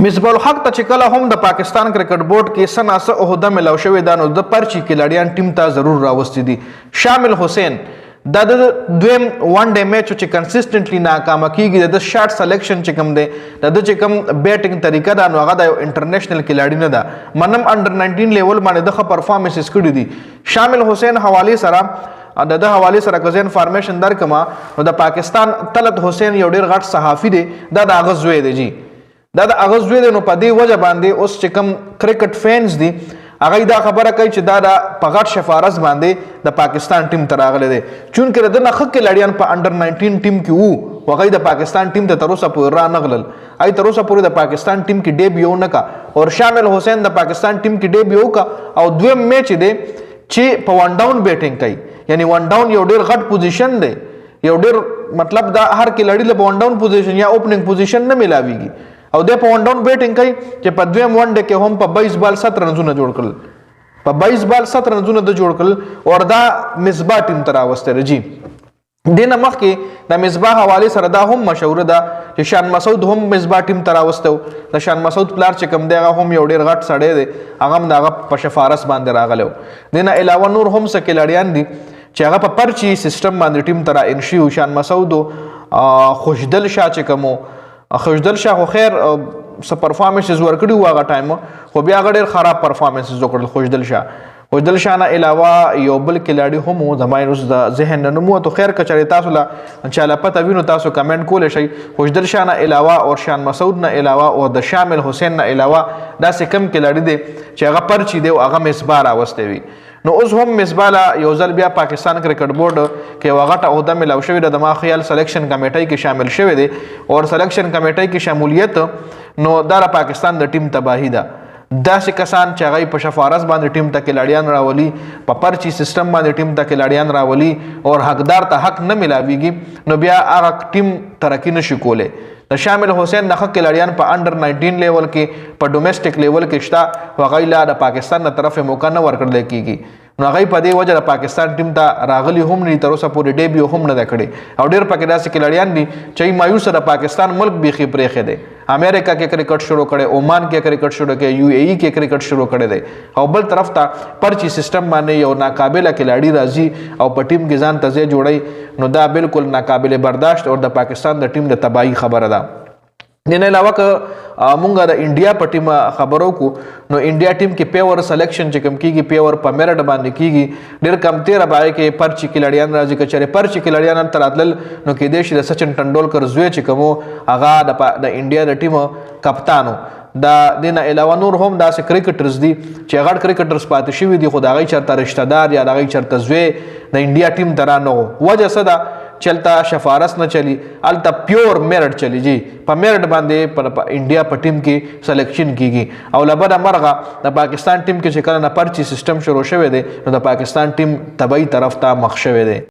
مصباح الحق ته چې کله هم د پاکستان کرکټ بورډ کې سناسه عہده ملاو شوې ده نو د پرچی کلاډیان ټیم ته ضرور راوستي دي. شامل حسین دا د دویم ون ډے میچ چې کنسسټنټلی ناکامه کیږي د شاټ سلیکشن چې کوم دی د چې کوم بیټینګ طریقه ده نو هغه د انټرنیشنل کلاډی نه ده منم انډر 19 لیول باندې د پرفارمنسز کړي دي. شامل حسین حواله سره د حواله سره کزین فارمیشن درکما نو د پاکستان طلعت حسین یو ډیر غټ صحافي دی دا د اغاز وې دی جی دا د اغاز وې دی نو په دې وجه باندې اوس چې کوم کرکټ فینز دي هغه دا خبره کوي چې دا د پغټ شفارز باندې د پاکستان ټیم ته راغلی دی چونکې د نخ کې لړیان په انډر 19 ټیم کې وو هغه د پاکستان ټیم ته تر اوسه پورې را نغلل ای تر اوسه پورې د پاکستان ټیم کې ډیبیو نه کا او شامل حسین د پاکستان ټیم کې ډیبیو کا او دویم میچ دی چې په ون ډاون بیټینګ کوي یعنی ون ډاون یو ډیر غټ پوزیشن دی یو ډیر مطلب دا هر کې لړی له ون ډاون پوزیشن یا اوپننګ پوزیشن نه ملاويږي او د په ون ډاون بیټینګ کوي چې په دویم ون ډے کې هم په 22 بال 7 رنونه جوړ کړل په 22 بال 7 رنونه د جوړ کړل او دا مصباح ټیم ته راوسته رجی دینه مخکې د مصباح حواله سره دا هم مشهور ده چې شان مسعود هم مصباح ټیم ته راوستو د شان مسعود پلار چې کوم دی هغه هم یو ډیر غټ سړی دی هغه هم دغه په شفارس باندې راغلو دینه علاوه نور هم څه کلاډیان دي چې هغه په پرچی سیستم باندې ټیم ته را انشي شان مسعود خوشدل شاه چې کوم خوشدل شاه خو خیر س پرفارمنسز ورکړي واغه ټایم خو بیا غډیر خراب پرفارمنسز وکړل خوشدل شاه نه علاوه یو بل کلاډي هم زماین اوس د ذهن نه مو ته خیر کچري تاسو لا انشاء الله پته وینو تاسو کمنټ کول شي خوشدل شاه نه علاوه او شان مسعود نه علاوه او د شامل حسین نه علاوه دا څه کم کلاډي دي چې هغه پرچی دی او هغه مصباح راوستي وي نو اوس هم مصباح یو ځل بیا پاکستان کرکټ بورډ کې وغټه عہده ملاو شوې ده د ما خیال سلیکشن کمیټۍ کې شامل شوی دی او سلیکشن کمیټۍ کې شمولیت نو دا پاکستان د ټیم تباہی ده داسې کسان چې هغه په شفارس باندې ټیم ته کلاډیان راولي په پرچی سیستم باندې ټیم ته کلاډیان راولي او حقدار ته حق نه ملاويږي نو بیا هغه ټیم ترقی نشي کولی د شامل حسین نخ کلاډیان په انډر 19 لیول کې په ډومېسټک لیول کې شته وغیلا د پاکستان تر طرف موقع نه ورکړل کیږي نو هغه په دې وجه د پاکستان ټیم ته راغلی هم نه تر اوسه پورې ډیبیو هم نه کړي او ډیر پکې داسې کلاډیان دي چې مایوس د پاکستان ملک بيخي پرېخه دي امریکا کې کرکټ شروع کړي عمان کې کرکټ شروع کړي یو ای کې کرکټ شروع کړي دي او بل طرف ته پرچی سیستم باندې یو ناقابل کلاډي راځي او په ټیم کې ځان تزه جوړي نو دا بالکل ناقابل برداشت او د پاکستان د ټیم د تباہی خبره ده دین علاوه که مونږه د انډیا په ټیم خبرو کو نو انډیا ټیم کې پیور سلیکشن چې کوم کیږي پیور په میرټ باندې کیږي ډیر کم 13 بای کې پرچی کلاډیان راځي کچره پرچی کلاډیان تر اتل نو کې دیش د سچن ټنډولکر زوی چې کوم هغه د انډیا د ټیم کپتانو دا دین علاوه نور هم داسې کرکټرز دي چې غړ کرکټرز پاتې شوی دي خدای چرته رشتہ دار یا دغه چرته زوی د انډیا ټیم ترانه وجه صدا چلتا شفارس نه چلی التا پیور میرټ چلی جی په میرټ باندې په انډیا په ټیم کې سلیکشن کیږي او لبد مرغه د پاکستان ټیم کې چې کله نه پرچی سیستم شروع شوه دی نو د پاکستان ټیم تبعی طرف ته مخ شوه دی